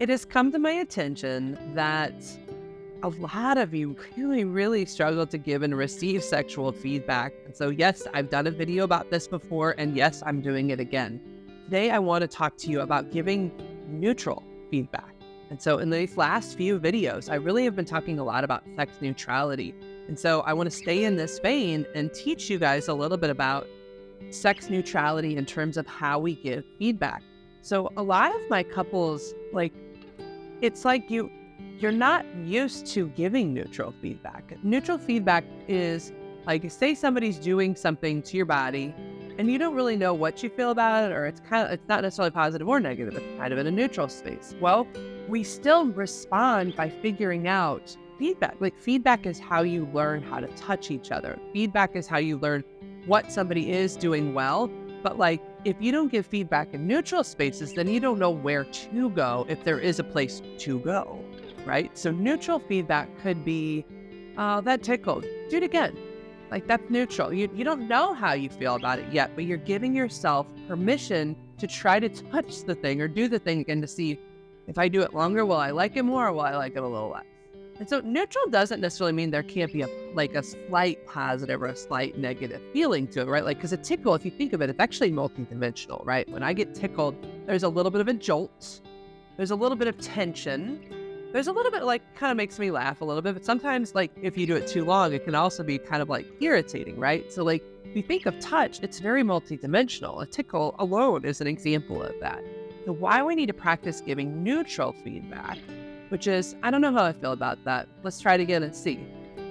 It has come to my attention that a lot of you really, really struggle to give and receive sexual feedback. And so, yes, I've done a video about this before, and yes, I'm doing it again. Today, I want to talk to you about giving neutral feedback. And so in these last few videos, I really have been talking a lot about sex neutrality. And so I want to stay in this vein and teach you guys a little bit about sex neutrality in terms of how we give feedback. So a lot of my couples, it's like you're not used to giving neutral feedback. Neutral feedback is like, say somebody's doing something to your body and you don't really know what you feel about it, or it's not necessarily positive or negative. It's kind of in a neutral space. Well, we still respond by figuring out feedback. Like, feedback is how you learn how to touch each other. Feedback is how you learn what somebody is doing well. But if you don't give feedback in neutral spaces, then you don't know where to go if there is a place to go, right? So neutral feedback could be, oh, that tickled, do it again. That's neutral. You don't know how you feel about it yet, but you're giving yourself permission to try to touch the thing or do the thing again to see, if I do it longer, will I like it more or will I like it a little less? And so neutral doesn't necessarily mean there can't be a slight positive or a slight negative feeling to it, right? Because a tickle, if you think of it, it's actually multidimensional, right? When I get tickled, there's a little bit of a jolt. There's a little bit of tension. There's a little bit kind of makes me laugh a little bit, but sometimes if you do it too long, it can also be kind of irritating, right? So if you think of touch, it's very multidimensional. A tickle alone is an example of that. So why we need to practice giving neutral feedback, which is, I don't know how I feel about that. Let's try it again and see.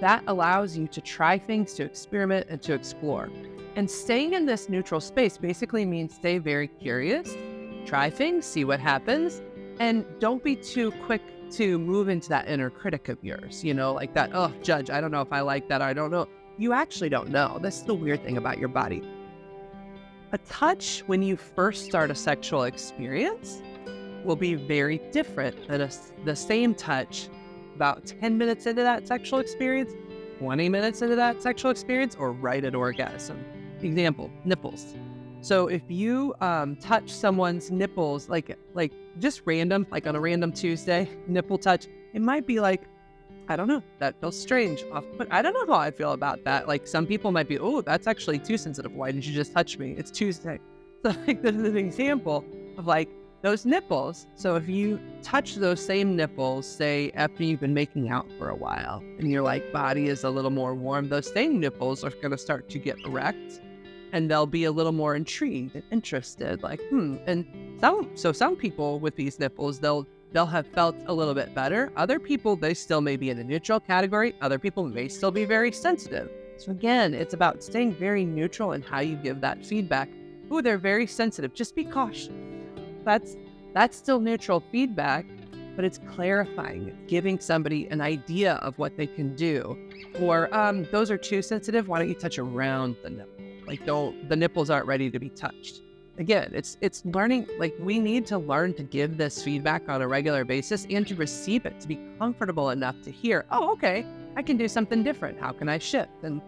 That allows you to try things, to experiment, and to explore. And staying in this neutral space basically means stay very curious, try things, see what happens, and don't be too quick to move into that inner critic of yours, that, oh, judge, I don't know if I like that, I don't know. You actually don't know. That's the weird thing about your body. A touch when you first start a sexual experience will be very different than the same touch about 10 minutes into that sexual experience, 20 minutes into that sexual experience, or right at orgasm. Example, nipples. So if you touch someone's nipples, just random, on a random Tuesday, nipple touch, it might be I don't know, that feels strange, off-put. I don't know how I feel about that. Some people might be, oh, that's actually too sensitive. Why did you just touch me? It's Tuesday. So this is an example of those nipples. So if you touch those same nipples, say after you've been making out for a while and your body is a little more warm, those same nipples are going to start to get erect and they'll be a little more intrigued and interested, And some people with these nipples, they'll have felt a little bit better. Other people, they still may be in the neutral category. Other people may still be very sensitive. So again, it's about staying very neutral in how you give that feedback. Ooh, they're very sensitive. Just be cautious. That's still neutral feedback, but it's clarifying, it's giving somebody an idea of what they can do. Or those are too sensitive. Why don't you touch around the nipple? The nipples aren't ready to be touched. Again, it's learning. We need to learn to give this feedback on a regular basis and to receive it, to be comfortable enough to hear, oh, okay, I can do something different. How can I shift? And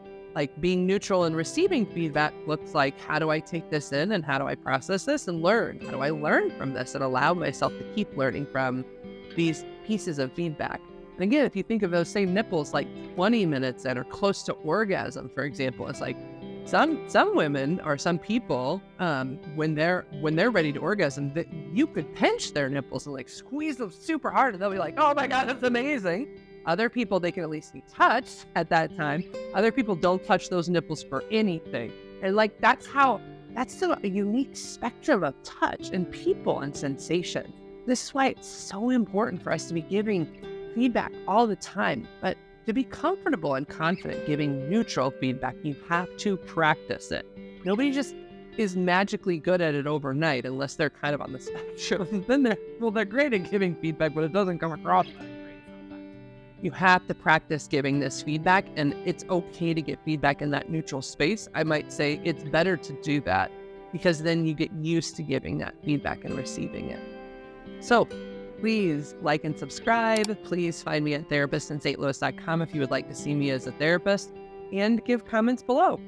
being neutral and receiving feedback looks like, how do I take this in and how do I process this and learn? How do I learn from this and allow myself to keep learning from these pieces of feedback? And again, if you think of those same nipples 20 minutes that are close to orgasm, for example, it's some women or some people, when they're ready to orgasm, you could pinch their nipples and squeeze them super hard and they'll be like, oh my God, that's amazing. Other people, they can at least be touched at that time. Other people don't touch those nipples for anything. And that's still a unique spectrum of touch and people and sensation. This is why it's so important for us to be giving feedback all the time. But to be comfortable and confident giving neutral feedback, you have to practice it. Nobody just is magically good at it overnight unless they're kind of on the spectrum. Then they're great at giving feedback, but it doesn't come across that great sometimes. You have to practice giving this feedback, and it's okay to get feedback in that neutral space. I might say it's better to do that because then you get used to giving that feedback and receiving it. So please like and subscribe. Please find me at therapistinstlouis.com if you would like to see me as a therapist, and give comments below.